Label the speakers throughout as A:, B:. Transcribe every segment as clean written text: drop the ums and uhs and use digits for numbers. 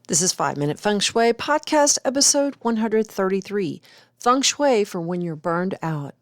A: This is 5 Minute Feng Shui Podcast, episode 133, Feng Shui for when you're burned out.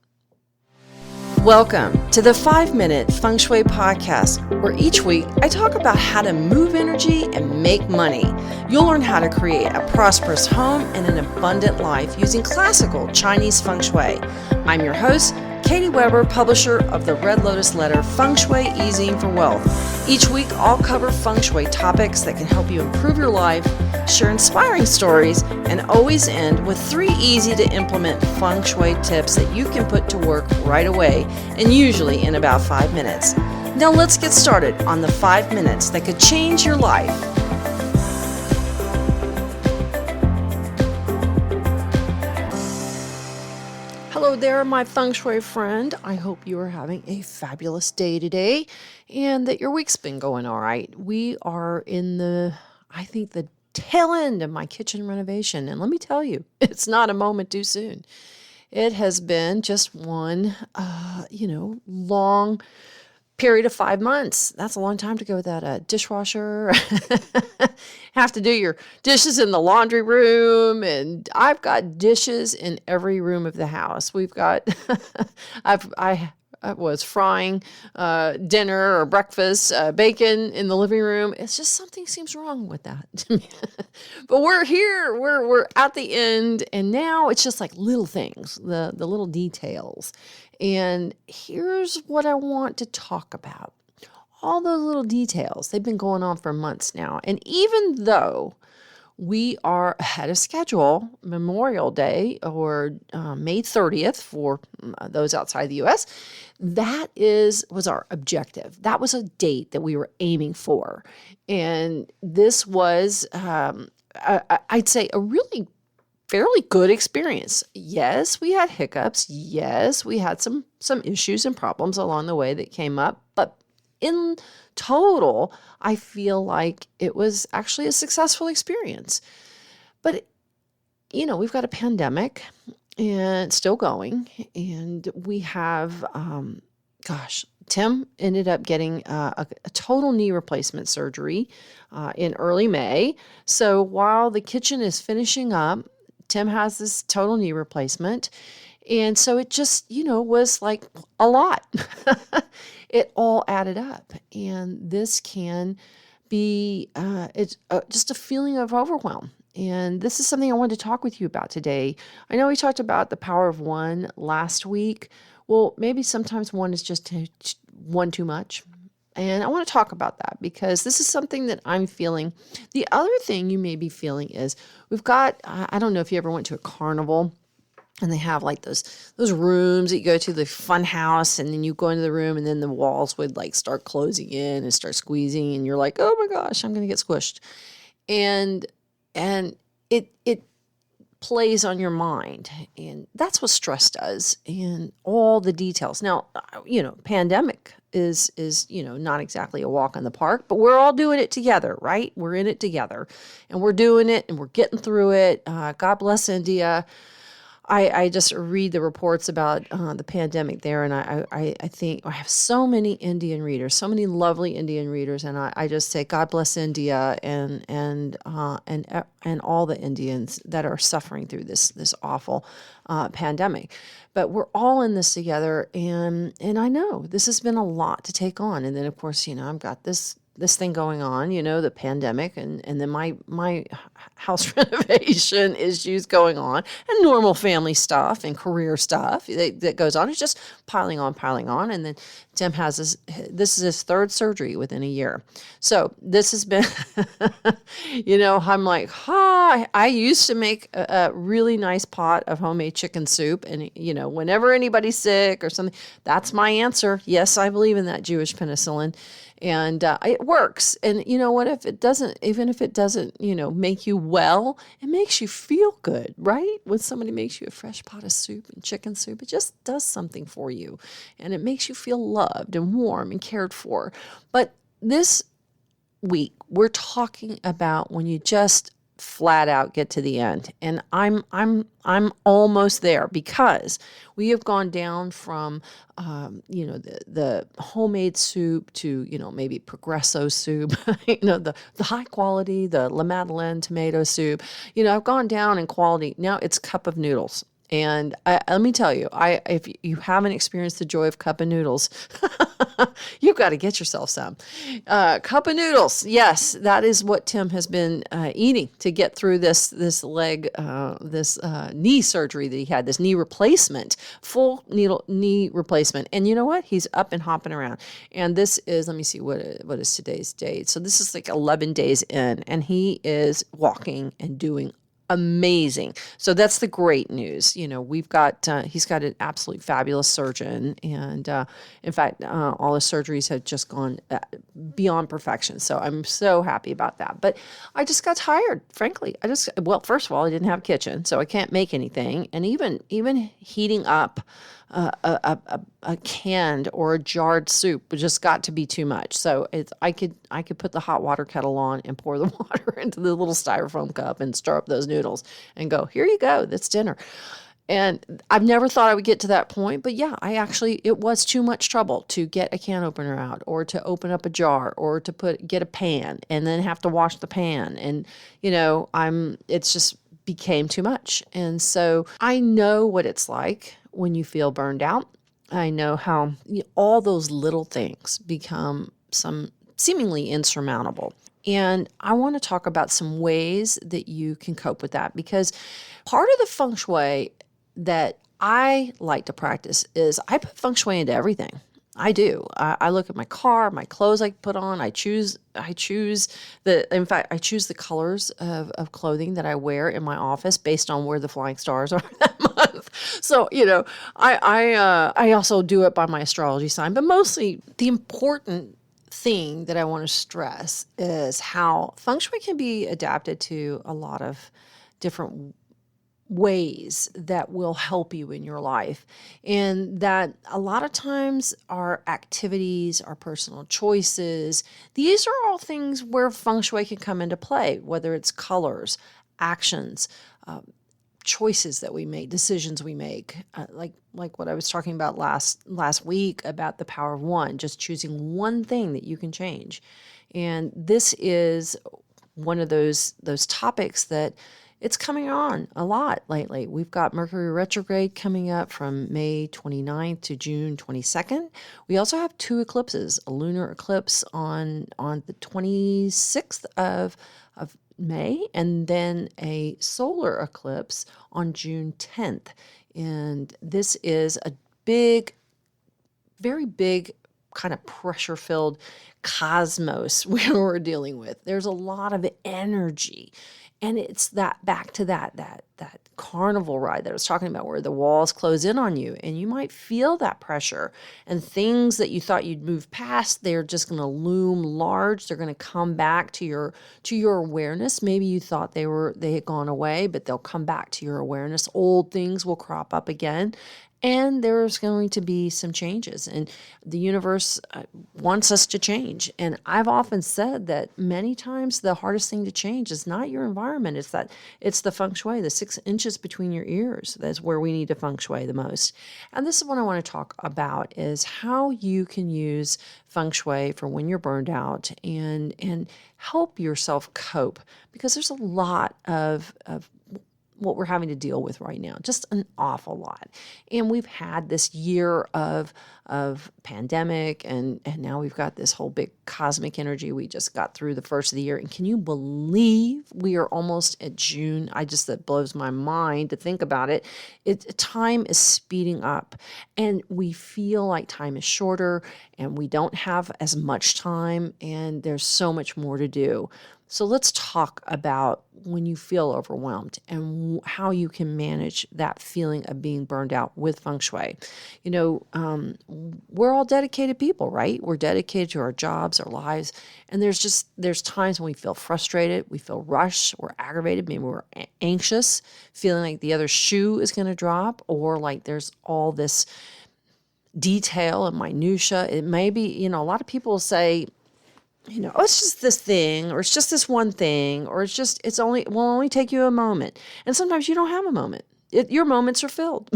A: Welcome to the 5 Minute Feng Shui Podcast, where each week I talk about how to move energy and make money. You'll learn how to create a prosperous home and an abundant life using classical Chinese Feng Shui. I'm your host, Katie Weber, publisher of the Red Lotus Letter, Feng Shui Easing for Wealth. Each week, I'll cover Feng Shui topics that can help you improve your life, share inspiring stories, and always end with 3 easy-to-implement Feng Shui tips that you can put to work right away, and usually in about 5 minutes. Now let's get started on the 5 minutes that could change your life. Hello there, my Feng Shui friend. I hope you are having a fabulous day today and that your week's been going all right. We are in the tail end of my kitchen renovation. And let me tell you, it's not a moment too soon. It has been just one, long period of 5 months. That's a long time to go without a dishwasher. Have to do your dishes in the laundry room, and I've got dishes in every room of the house. We've got, I was frying dinner or breakfast, bacon in the living room. It's just something seems wrong with that. But we're here, we're at the end, and now it's just like little things, the little details. And here's what I want to talk about. All those little details, they've been going on for months now. And even though we are ahead of schedule, Memorial Day or May 30th for those outside the U.S., that was our objective. That was a date that we were aiming for. And this was, I'd say, a really fairly good experience. Yes, we had hiccups. Yes, we had some issues and problems along the way that came up. But in total, I feel like it was actually a successful experience. But, we've got a pandemic and it's still going. And we have, Tim ended up getting a total knee replacement surgery in early May. So while the kitchen is finishing up, Tim has this total knee replacement. And so it just, was like a lot. It all added up. And this can be it's just a feeling of overwhelm. And this is something I wanted to talk with you about today. I know we talked about the power of one last week. Well, maybe sometimes one is just one too much. And I want to talk about that because this is something that I'm feeling. The other thing you may be feeling is we've got, I don't know if you ever went to a carnival and they have like those rooms that you go to, the fun house, and then you go into the room and then the walls would like start closing in and start squeezing and you're like, oh my gosh, I'm going to get squished. And it plays on your mind. And that's what stress does, and all the details. Now, pandemic is not exactly a walk in the park, but we're all doing it together, right? We're in it together and we're doing it and we're getting through it. God bless India. I just read the reports about the pandemic there, and I think I have so many Indian readers, so many lovely Indian readers, and I just say God bless India and all the Indians that are suffering through this awful pandemic. But we're all in this together, and I know this has been a lot to take on. And then of course, I've got this thing going on, the pandemic, and then my house renovation issues going on, and normal family stuff and career stuff that goes on. It's just piling on. And then Tim has this is his 3rd surgery within a year. So this has been, I'm like, I used to make a really nice pot of homemade chicken soup. And, whenever anybody's sick or something, that's my answer. Yes, I believe in that Jewish penicillin. And it works. And you know what? Even if it doesn't, make you well, it makes you feel good, right? When somebody makes you a fresh pot of soup and chicken soup, it just does something for you. And it makes you feel loved and warm and cared for. But this week, we're talking about when you just flat out get to the end. And I'm almost there, because we have gone down from, the homemade soup to, maybe Progresso soup, the high quality, the La Madeleine tomato soup. I've gone down in quality. Now it's cup of noodles. And let me tell you, if you haven't experienced the joy of cup of noodles, you've got to get yourself some. Cup of noodles, yes, that is what Tim has been eating to get through this leg, this knee surgery that he had, this knee replacement, full knee replacement. And you know what? He's up and hopping around. And this is, let me see, what is today's date? So this is like 11 days in, and he is walking and doing amazing. So that's the great news. We've got, he's got an absolutely fabulous surgeon. And in fact, all his surgeries have just gone beyond perfection. So I'm so happy about that. But I just got tired, frankly. Well, first of all, I didn't have a kitchen, so I can't make anything. And even heating up a canned or a jarred soup just got to be too much. So I could put the hot water kettle on and pour the water into the little styrofoam cup and stir up those noodles and go, here you go, that's dinner. And I've never thought I would get to that point, but yeah, it was too much trouble to get a can opener out, or to open up a jar, or to get a pan and then have to wash the pan. And, it's just became too much. And so I know what it's like when you feel burned out. I know how all those little things become some seemingly insurmountable. And I want to talk about some ways that you can cope with that, because part of the feng shui that I like to practice is I put feng shui into everything. I do. I look at my car, my clothes I put on. I choose the colors of clothing that I wear in my office based on where the flying stars are that month. So, I also do it by my astrology sign, but mostly the important thing that I want to stress is how feng shui can be adapted to a lot of different ways that will help you in your life. And that a lot of times our activities, our personal choices, these are all things where feng shui can come into play, whether it's colors, actions, choices that we make, decisions we make, like what I was talking about last week about the power of one, just choosing one thing that you can change. And this is one of those topics that it's coming on a lot lately. We've got Mercury retrograde coming up from May 29th to June 22nd. We also have two eclipses, a lunar eclipse on the 26th of May, and then a solar eclipse on June 10th. And this is a very big kind of pressure-filled cosmos we're dealing with. There's a lot of energy. And it's back to that carnival ride that I was talking about, where the walls close in on you and you might feel that pressure, and things that you thought you'd move past, they're just going to loom large. They're going to come back to your awareness. Maybe you thought they had gone away, but they'll come back to your awareness. Old things will crop up again. And there's going to be some changes, and the universe wants us to change. And I've often said that many times the hardest thing to change is not your environment. It's the feng shui, the 6 inches between your ears. That's where we need to feng shui the most. And this is what I want to talk about, is how you can use feng shui for when you're burned out and help yourself cope, because there's a lot of what we're having to deal with right now, just an awful lot. And we've had this year of pandemic, and now we've got this whole big cosmic energy. We just got through the first of the year, and can you believe we are almost at June? That blows my mind to think about it. Time is speeding up, and we feel like time is shorter, and we don't have as much time, and there's so much more to do. So let's talk about when you feel overwhelmed and how you can manage that feeling of being burned out with feng shui. We're all dedicated people, right? We're dedicated to our jobs, our lives. And there's times when we feel frustrated, we feel rushed, we're aggravated, maybe we're anxious, feeling like the other shoe is going to drop, or like there's all this detail and minutia. It may be, a lot of people say, Oh, it's just this thing, or it's just this one thing, or it will only take you a moment. And sometimes you don't have a moment. Your moments are filled.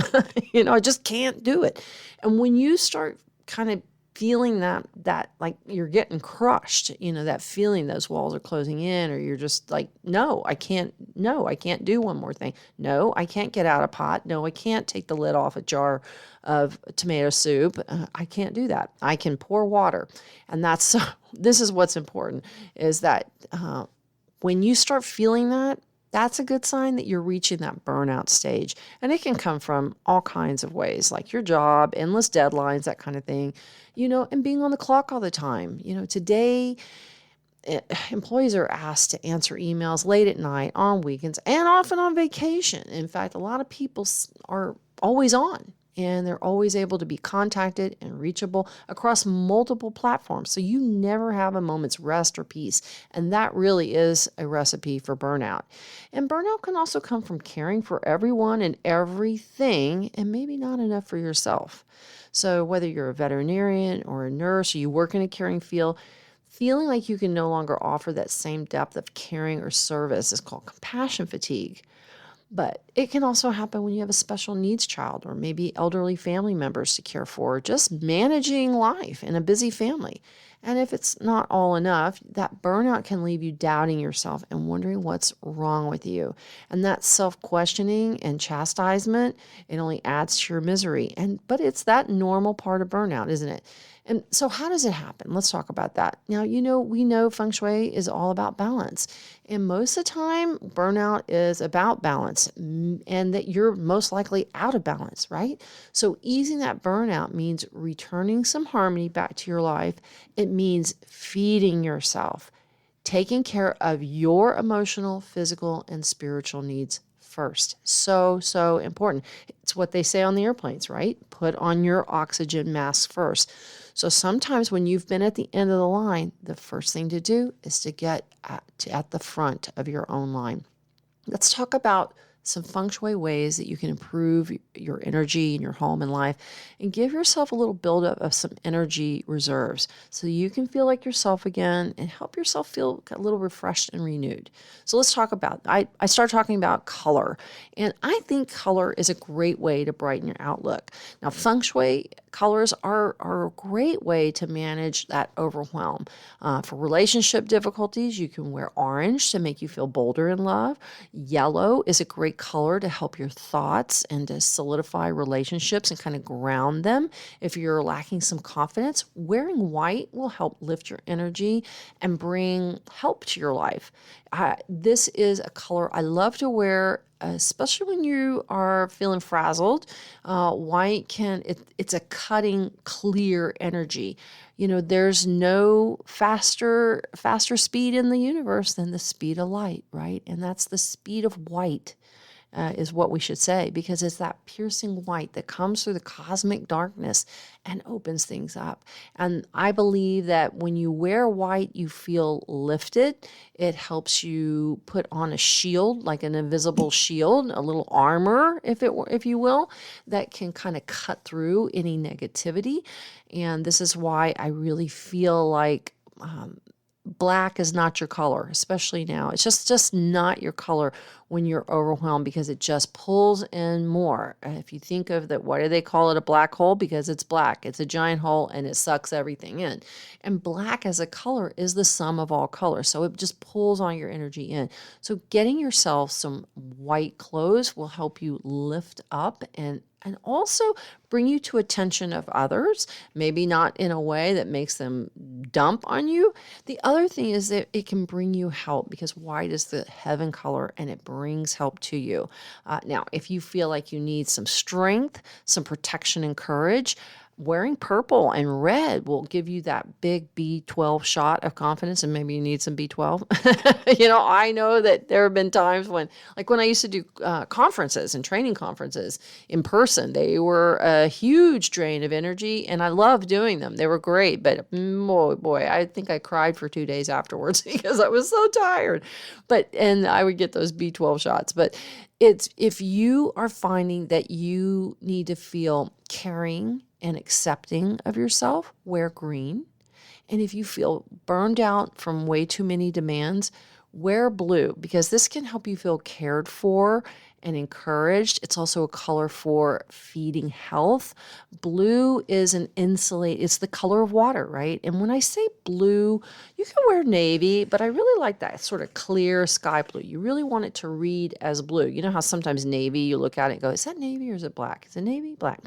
A: I just can't do it. And when you start kind of feeling that like you're getting crushed, that feeling those walls are closing in, or you're just like, no, I can't do one more thing. No, I can't get out a pot. No, I can't take the lid off a jar of tomato soup. I can't do that. I can pour water. And this is what's important is that when you start feeling that, that's a good sign that you're reaching that burnout stage. And it can come from all kinds of ways, like your job, endless deadlines, that kind of thing, and being on the clock all the time. Today, employees are asked to answer emails late at night, on weekends, and often on vacation. In fact, a lot of people are always on, and they're always able to be contacted and reachable across multiple platforms. So you never have a moment's rest or peace. And that really is a recipe for burnout. And burnout can also come from caring for everyone and everything, and maybe not enough for yourself. So whether you're a veterinarian or a nurse, or you work in a caring field, feeling like you can no longer offer that same depth of caring or service is called compassion fatigue. But it can also happen when you have a special needs child or maybe elderly family members to care for, just managing life in a busy family. And if it's not all enough, that burnout can leave you doubting yourself and wondering what's wrong with you. And that self-questioning and chastisement, it only adds to your misery. But it's that normal part of burnout, isn't it? And so how does it happen? Let's talk about that. Now, we know Feng Shui is all about balance. And most of the time, burnout is about balance and that you're most likely out of balance, right? So easing that burnout means returning some harmony back to your life. It means feeding yourself, taking care of your emotional, physical, and spiritual needs first. So, so important. It's what they say on the airplanes, right? Put on your oxygen mask first. So sometimes when you've been at the end of the line, the first thing to do is to get at the front of your own line. Let's talk about some feng shui ways that you can improve your energy in your home and life and give yourself a little buildup of some energy reserves so you can feel like yourself again and help yourself feel a little refreshed and renewed. So let's talk about, I start talking about color. And I think color is a great way to brighten your outlook. Now, feng shui colors are a great way to manage that overwhelm. For relationship difficulties, you can wear orange to make you feel bolder in love. Yellow is a great color to help your thoughts and to solidify relationships and kind of ground them. If you're lacking some confidence, wearing white will help lift your energy and bring help to your life. This is a color I love to wear, especially when you are feeling frazzled. White it's a cutting, clear energy. There's no faster speed in the universe than the speed of light, right? And that's the speed of white. Is what we should say, because it's that piercing white that comes through the cosmic darkness and opens things up. And I believe that when you wear white, you feel lifted. It helps you put on a shield, like an invisible shield, a little armor, if you will, that can kind of cut through any negativity. And this is why I really feel like black is not your color, especially now. It's just not your color when you're overwhelmed, because it just pulls in more. If you think of that, why do they call it a black hole? Because it's black. It's a giant hole and it sucks everything in. And black as a color is the sum of all colors. So it just pulls on your energy in. So getting yourself some white clothes will help you lift up and also bring you to attention of others, maybe not in a way that makes them dump on you. The other thing is that it can bring you help, because white is the heaven color and it brings help to you. Now, if you feel like you need some strength, some protection and courage, wearing purple and red will give you that big B12 shot of confidence, and maybe you need some B12. I know that there have been times when I used to do conferences and training conferences in person, they were a huge drain of energy, and I loved doing them. They were great, but boy, I think I cried for 2 days afterwards because I was so tired. And I would get those B12 shots. But it's, if you are finding that you need to feel caring and accepting of yourself, wear green. And if you feel burned out from way too many demands, wear blue because this can help you feel cared for and encouraged. It's also a color for feeding health. Blue is it's the color of water, right? And when I say blue, you can wear navy, but I really like that sort of clear sky blue. You really want it to read as blue. You know how sometimes navy, you look at it and go, is that navy or is it black? Is it navy? Black.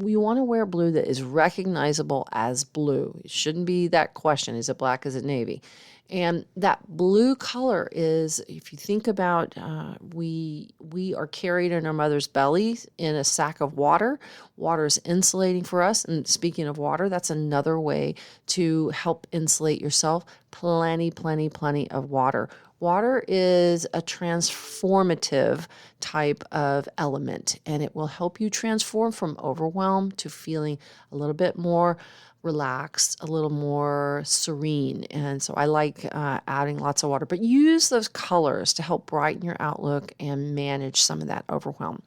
A: You want to wear blue that is recognizable as blue. It shouldn't be that question, is it black, is it navy? And that blue color is, if you think about, we are carried in our mother's belly in a sack of water. Water is insulating for us. And speaking of water, that's another way to help insulate yourself. Plenty, plenty, plenty of water. Water is a transformative type of element, and it will help you transform from overwhelm to feeling a little bit more relaxed, a little more serene. And so I like adding lots of water, but use those colors to help brighten your outlook and manage some of that overwhelm.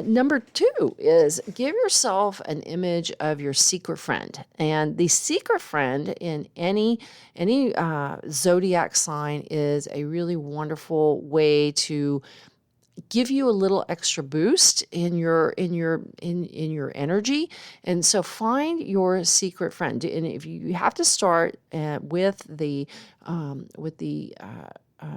A: Number 2 is give yourself an image of your secret friend. And the secret friend in any zodiac sign is a really wonderful way to give you a little extra boost in your energy. And so find your secret friend. And if you have to start with the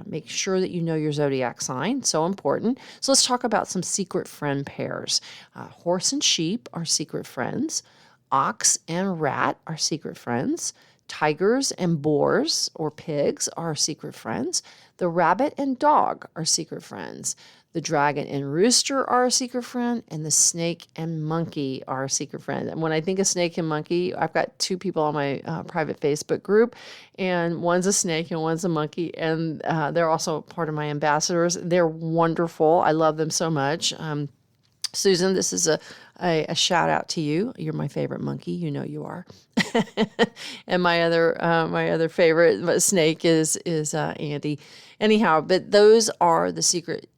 A: make sure that you know your zodiac sign. So important. So let's talk about some secret friend pairs. Horse and sheep are secret friends. Ox and rat are secret friends. Tigers and boars or pigs are secret friends. The rabbit and dog are secret friends. The dragon and rooster are a secret friend, and the snake and monkey are a secret friend. And when I think of snake and monkey, I've got 2 people on my private Facebook group, and one's a snake and one's a monkey, and they're also part of my ambassadors. They're wonderful. I love them so much. Susan, this is a shout out to you. You're my favorite monkey. You know you are. And my other favorite snake is Andy. Anyhow, but those are the secret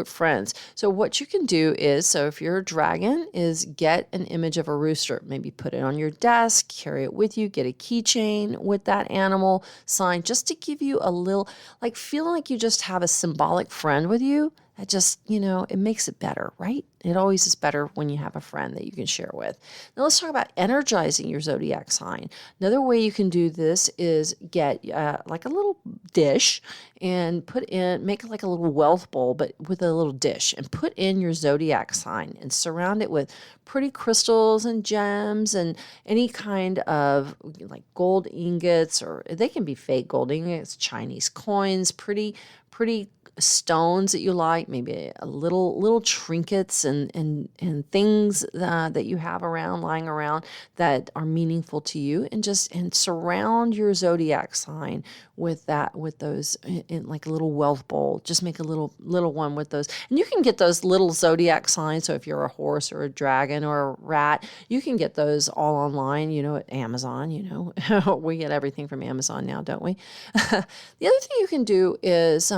A: friends. So what you can do is, so if you're a dragon, is get an image of a rooster, maybe put it on your desk, carry it with you, get a keychain with that animal sign, just to give you a little, like feeling like you just have a symbolic friend with you. That just, it makes it better, right? It always is better when you have a friend that you can share with. Now let's talk about energizing your zodiac sign. Another way you can do this is get like a little dish and make like a little wealth bowl, but with a little dish, and put in your zodiac sign and surround it with pretty crystals and gems and any kind of like gold ingots, or they can be fake gold ingots, Chinese coins, pretty stones that you like, maybe a little trinkets and things that you have lying around that are meaningful to you, and surround your zodiac sign with those in like a little wealth bowl. Just make a little one with those, and you can get those little zodiac signs. So if you're a horse or a dragon or a rat, you can get those all online. At Amazon. We get everything from Amazon now, don't we? The other thing you can do is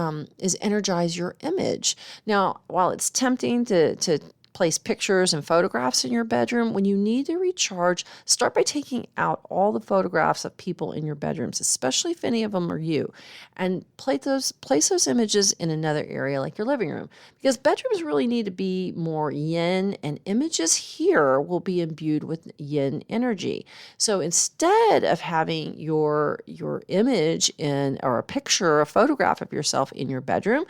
A: energize your image. Now, while it's tempting to place pictures and photographs in your bedroom, when you need to recharge, start by taking out all the photographs of people in your bedrooms, especially if any of them are you, and place those images in another area like your living room, because bedrooms really need to be more yin, and images here will be imbued with yin energy. So instead of having your image or a picture, a photograph of yourself in your bedroom,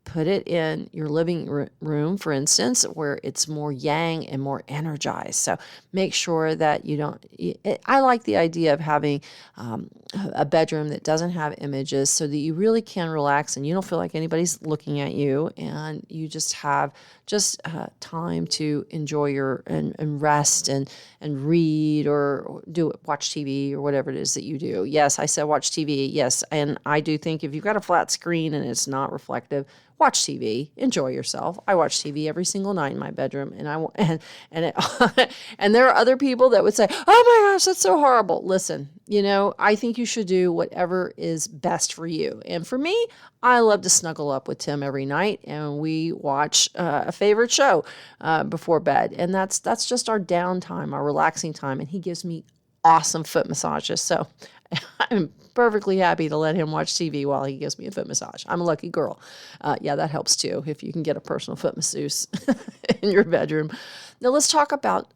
A: put it in your living room, for instance, where it's more yang and more energized. So make sure that you don't. I like the idea of having a bedroom that doesn't have images, so that you really can relax and you don't feel like anybody's looking at you, and you just have time to enjoy and rest and read or watch TV or whatever it is that you do. Yes, I said watch TV. Yes, and I do think if you've got a flat screen and it's not reflective, watch TV, enjoy yourself. I watch TV every single night in my bedroom, and and there are other people that would say, "Oh my gosh, that's so horrible." Listen, I think you should do whatever is best for you. And for me, I love to snuggle up with Tim every night, and we watch a favorite show before bed, and that's just our downtime, our relaxing time, and he gives me awesome foot massages. So I'm perfectly happy to let him watch TV while he gives me a foot massage. I'm a lucky girl. Yeah, that helps too if you can get a personal foot masseuse in your bedroom. Now let's talk about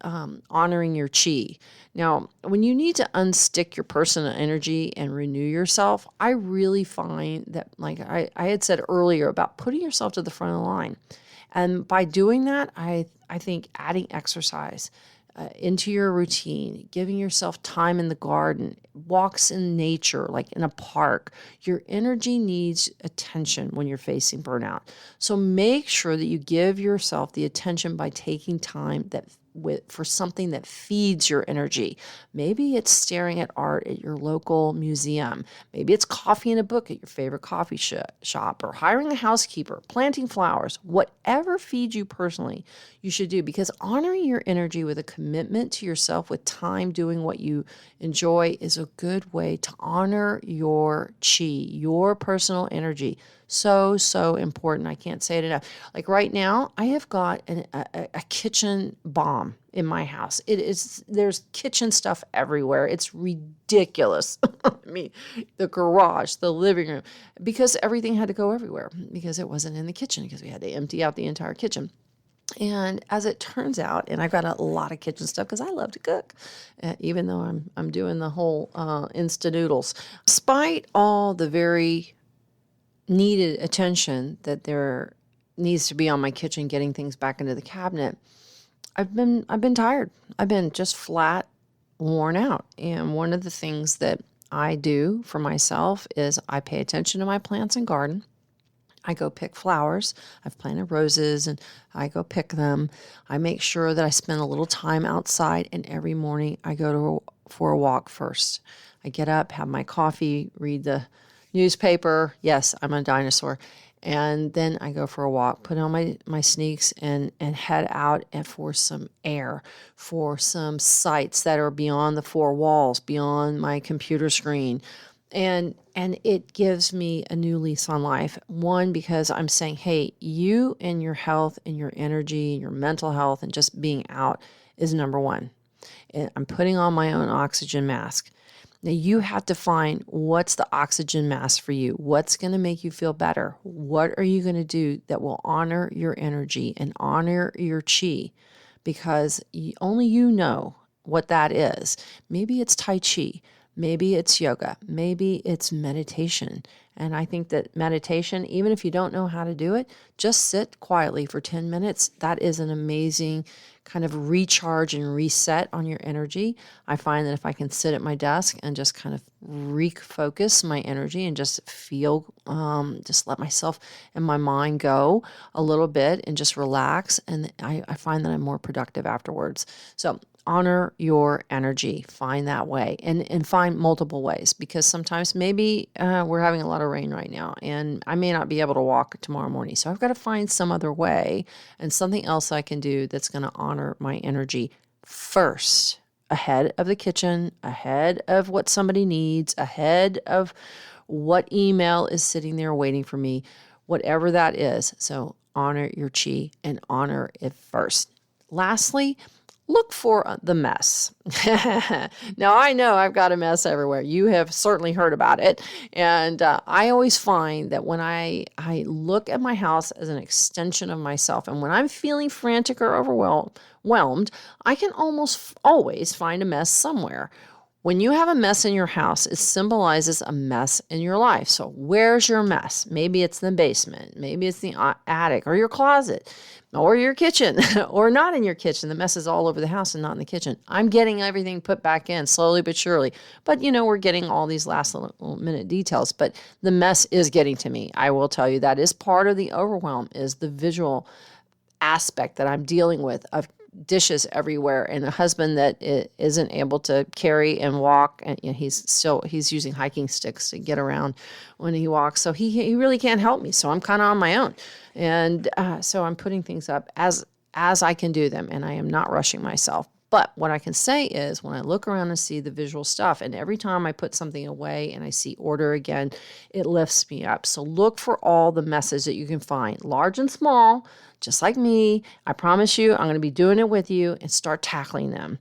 A: honoring your chi. Now, when you need to unstick your personal energy and renew yourself, I really find that, like I had said earlier, about putting yourself to the front of the line. And by doing that, I think adding exercise into your routine, giving yourself time in the garden, walks in nature, like in a park, your energy needs attention when you're facing burnout. So make sure that you give yourself the attention by taking time for something that feeds your energy. Maybe it's staring at art at your local museum. Maybe it's coffee and a book at your favorite coffee shop, or hiring a housekeeper, planting flowers. Whatever feeds you personally, you should do, because honoring your energy with a commitment to yourself with time doing what you enjoy is a good way to honor your chi, your personal energy. So, so important. I can't say it enough. Like right now, I have got a kitchen bomb in my house. There's kitchen stuff everywhere. It's ridiculous. I mean, the garage, the living room, because everything had to go everywhere because it wasn't in the kitchen, because we had to empty out the entire kitchen. And as it turns out, and I've got a lot of kitchen stuff because I love to cook, even though I'm doing the whole Insta Noodles. Despite all the very needed attention that there needs to be on my kitchen, getting things back into the cabinet, I've been tired. I've been just flat worn out. And one of the things that I do for myself is I pay attention to my plants and garden. I go pick flowers. I've planted roses and I go pick them. I make sure that I spend a little time outside, and every morning I go for a walk first. I get up, have my coffee, read the newspaper. Yes, I'm a dinosaur. And then I go for a walk, put on my sneaks, and head out for some air, for some sights that are beyond the four walls, beyond my computer screen. And it gives me a new lease on life. One, because I'm saying, hey, you and your health and your energy and your mental health and just being out is number one. And I'm putting on my own oxygen mask. Now you have to find what's the oxygen mask for you. What's going to make you feel better? What are you going to do that will honor your energy and honor your chi? Because only you know what that is. Maybe it's Tai Chi. Maybe it's yoga. Maybe it's meditation. And I think that meditation, even if you don't know how to do it, just sit quietly for 10 minutes. That is an amazing kind of recharge and reset on your energy. I find that if I can sit at my desk and just kind of refocus my energy and just feel, just let myself and my mind go a little bit and just relax, and I find that I'm more productive afterwards. So honor your energy. Find that way, and find multiple ways, because sometimes maybe we're having a lot of rain right now and I may not be able to walk tomorrow morning. So I've got to find some other way and something else I can do that's going to honor my energy first, ahead of the kitchen, ahead of what somebody needs, ahead of what email is sitting there waiting for me, whatever that is. So honor your chi and honor it first. Lastly, look for the mess. Now, I know I've got a mess everywhere. You have certainly heard about it. And I always find that when I look at my house as an extension of myself, and when I'm feeling frantic or overwhelmed, I can almost always find a mess somewhere. When you have a mess in your house, it symbolizes a mess in your life. So where's your mess? Maybe it's the basement. Maybe it's the attic or your closet or your kitchen or not in your kitchen. The mess is all over the house and not in the kitchen. I'm getting everything put back in slowly but surely. But, we're getting all these last little minute details. But the mess is getting to me. I will tell you that is part of the overwhelm, is the visual aspect that I'm dealing with of dishes everywhere, and a husband that isn't able to carry and walk, and he's using hiking sticks to get around when he walks, so he really can't help me, so I'm kind of on my own, and so I'm putting things up as I can do them, and I am not rushing myself. But what I can say is, when I look around and see the visual stuff, and every time I put something away and I see order again, it lifts me up. So look for all the messes that you can find, large and small, just like me. I promise you, I'm going to be doing it with you, and start tackling them.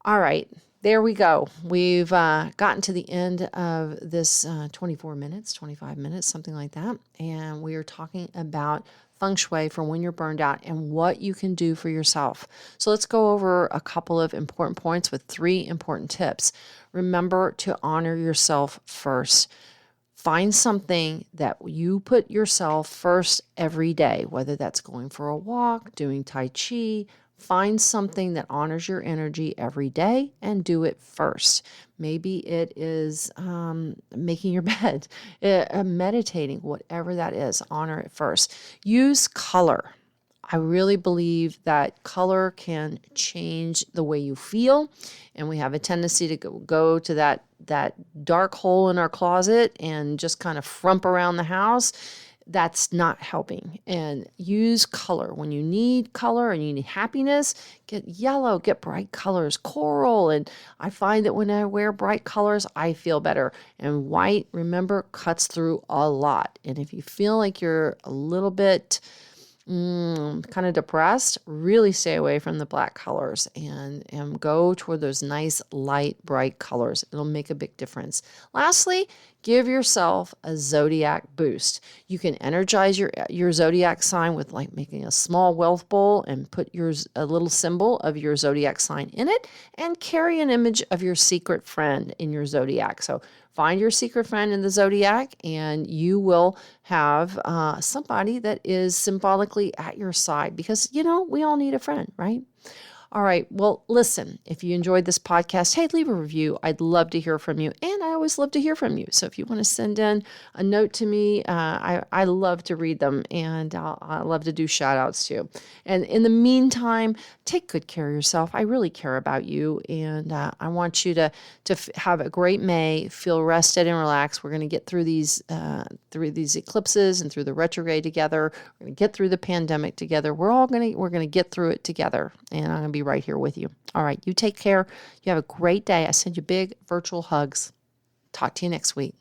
A: All right. there we go. We've gotten to the end of this 24 minutes, 25 minutes, something like that. And we are talking about Feng Shui for when you're burned out and what you can do for yourself. So let's go over a couple of important points with 3 important tips. Remember to honor yourself first. Find something that you put yourself first every day, whether that's going for a walk, doing Tai Chi. Find something that honors your energy every day and do it first. Maybe it is making your bed, meditating, whatever that is, honor it first. Use color. I really believe that color can change the way you feel, and we have a tendency to go to that dark hole in our closet and just kind of frump around the house. That's not helping. And use color. When you need color and you need happiness, get yellow, get bright colors, coral. And I find that when I wear bright colors, I feel better. And white, remember, cuts through a lot. And if you feel like you're a little bit kind of depressed, really stay away from the black colors and go toward those nice, light, bright colors. It'll make a big difference. Lastly, give yourself a zodiac boost. You can energize your zodiac sign with like making a small wealth bowl and put a little symbol of your zodiac sign in it and carry an image of your secret friend in your zodiac. So find your secret friend in the zodiac, and you will have somebody that is symbolically at your side because, we all need a friend, right? All right. Well, listen, if you enjoyed this podcast, hey, leave a review. I'd love to hear from you. And I always love to hear from you. So if you want to send in a note to me, I love to read them, and I love to do shout outs too. And in the meantime, take good care of yourself. I really care about you. And I want you to have a great May, feel rested and relaxed. We're going to get through these eclipses and through the retrograde together. We're going to get through the pandemic together. We're going to get through it together. And I'm going to be right here with you. All right. You take care. You have a great day. I send you big virtual hugs. Talk to you next week.